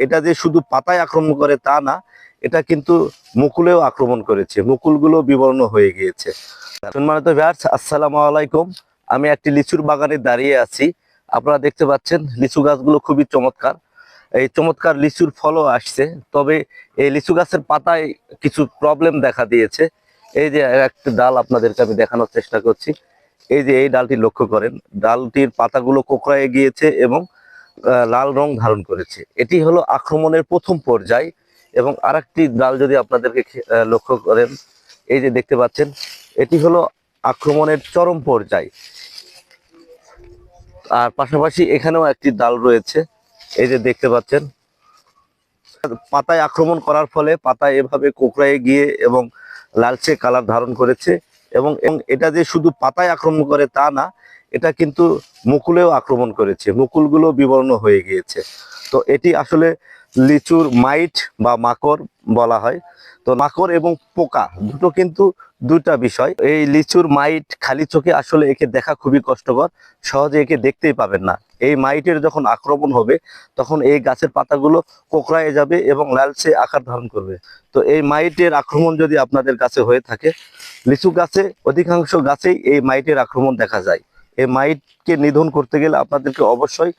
এটা যে শুধু পাতায় আক্রমণ করে তা না, এটা কিন্তু মুকুলেও আক্রমণ করেছে, মুকুলগুলো বিবর্ণ হয়ে গিয়েছে। সম্মানিত ভিউয়ার্স, আসসালামু আলাইকুম। আমি একটি লিচুর বাগানে দাঁড়িয়ে আছি। আপনারা দেখতে পাচ্ছেন লিচু গাছগুলো খুবই চমৎকার। এই চমৎকার লিচুর ফলও আসছে, তবে এই লিচু গাছের পাতায় কিছু প্রবলেম দেখা দিয়েছে। এই যে একটা ডাল আপনাদেরকে আমি দেখানোর চেষ্টা করছি। এই যে এই ডালটি লক্ষ্য করেন, ডালটির পাতাগুলো কোঁকড়ায় গিয়েছে এবং লাল রং ধারণ করেছে। এটি হলো আক্রমণের প্রথম পর্যায়। এবং আরেকটি ডাল যদি আপনাদেরকে লক্ষ্য করেন, এই যে দেখতে পাচ্ছেন, এটি হলো আক্রমণের চরম পর্যায়। আর পাশাপাশি এখানেও একটি ডাল রয়েছে, এই যে দেখতে পাচ্ছেন। পাতায় আক্রমণ করার ফলে পাতায় এভাবে কোঁকড়ায় গিয়ে এবং লালচে কালার ধারণ করেছে। এবং এটা যে শুধু পাতায় আক্রমণ করে তা না, এটা কিন্তু মুকুলেও আক্রমণ করেছে, মুকুলগুলো বিবর্ণ হয়ে গিয়েছে। তো এটি আসলে লিচুর মাইট বা মাকড় বলা হয়। তো মাকড় এবং পোকা দুটো কিন্তু দুইটা বিষয়। এই লিচুর মাইট খালি চোখে আসলে একে দেখা খুবই কষ্টকর, সহজে একে দেখতেই পাবেন না। এই মাইটের যখন আক্রমণ হবে তখন এই গাছের পাতাগুলো কোঁকড়ায় যাবে এবং লালচে আকার ধারণ করবে। তো এই মাইটের আক্রমণ যদি আপনাদের কাছে হয়ে থাকে, লিচু গাছে অধিকাংশ গাছেই এই মাইটের আক্রমণ দেখা যায়। এই মাইটকে নিধন করতে গেলে আপনাদেরকে অবশ্যই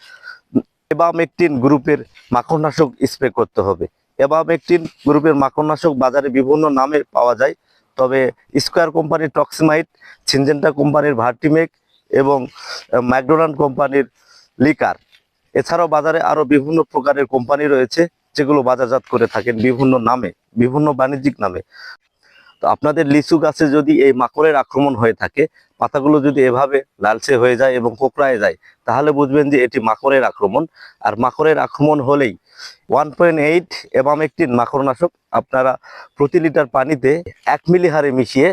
এবামেকটিন গ্রুপের মাকড়নাশক স্প্রে করতে হবে। এবামেকটিন গ্রুপের মাকড়নাশক বাজারে বিভিন্ন নামে পাওয়া যায়, তবে স্কয়ার কোম্পানির টক্সিমাইট, সিনজেন্টা কোম্পানির ভার্টিমেক এবং ম্যাকডোনাল্ড কোম্পানির লিকার, এছাড়াও বাজারে আরো বিভিন্ন প্রকারের কোম্পানি রয়েছে যেগুলো বাজারজাত করে থাকেন বিভিন্ন নামে, বিভিন্ন বাণিজ্যিক নামে। তো আপনাদের লিচু গাছে যদি এই মাকড়ের আক্রমণ হয়ে থাকে, পাতাগুলো যদি এভাবে লালচে হয়ে যায় এবং কোঁকড়ায় যায়, তাহলে বুঝবেন যে এটি মাকড়ের আক্রমণ। আর মাকড়ের আক্রমণ হলেই 1.8 এবামেকটিন মাকড়নাশক আপনারা প্রতি লিটার পানিতে 1 মিলি হারে মিশিয়ে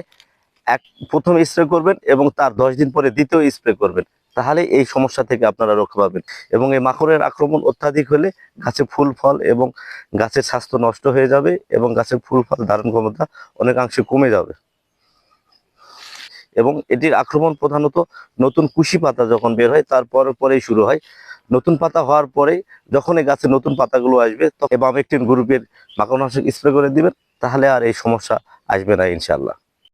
প্রথম স্প্রে করবেন এবং তার 10 দিন পরে দ্বিতীয় স্প্রে করবেন। তাহলে এই সমস্যা থেকে আপনারা রক্ষা পাবেন। এবং এই মাকড়ের আক্রমণ অত্যাধিক হলে গাছে ফুল ফল এবং গাছের স্বাস্থ্য নষ্ট হয়ে যাবে এবং গাছের ফুল ফল ধারণ ক্ষমতা অনেকাংশে কমে যাবে। এবং এটির আক্রমণ প্রধানত নতুন কুশি পাতা যখন বের হয় পরেই শুরু হয়। নতুন পাতা হওয়ার পরে যখন এই গাছে নতুন পাতাগুলো আসবে, তখন এবামেকটিন গ্রুপের মাকড়নাশক স্প্রে করে দিবেন, তাহলে আর এই সমস্যা আসবে না ইনশাআল্লাহ।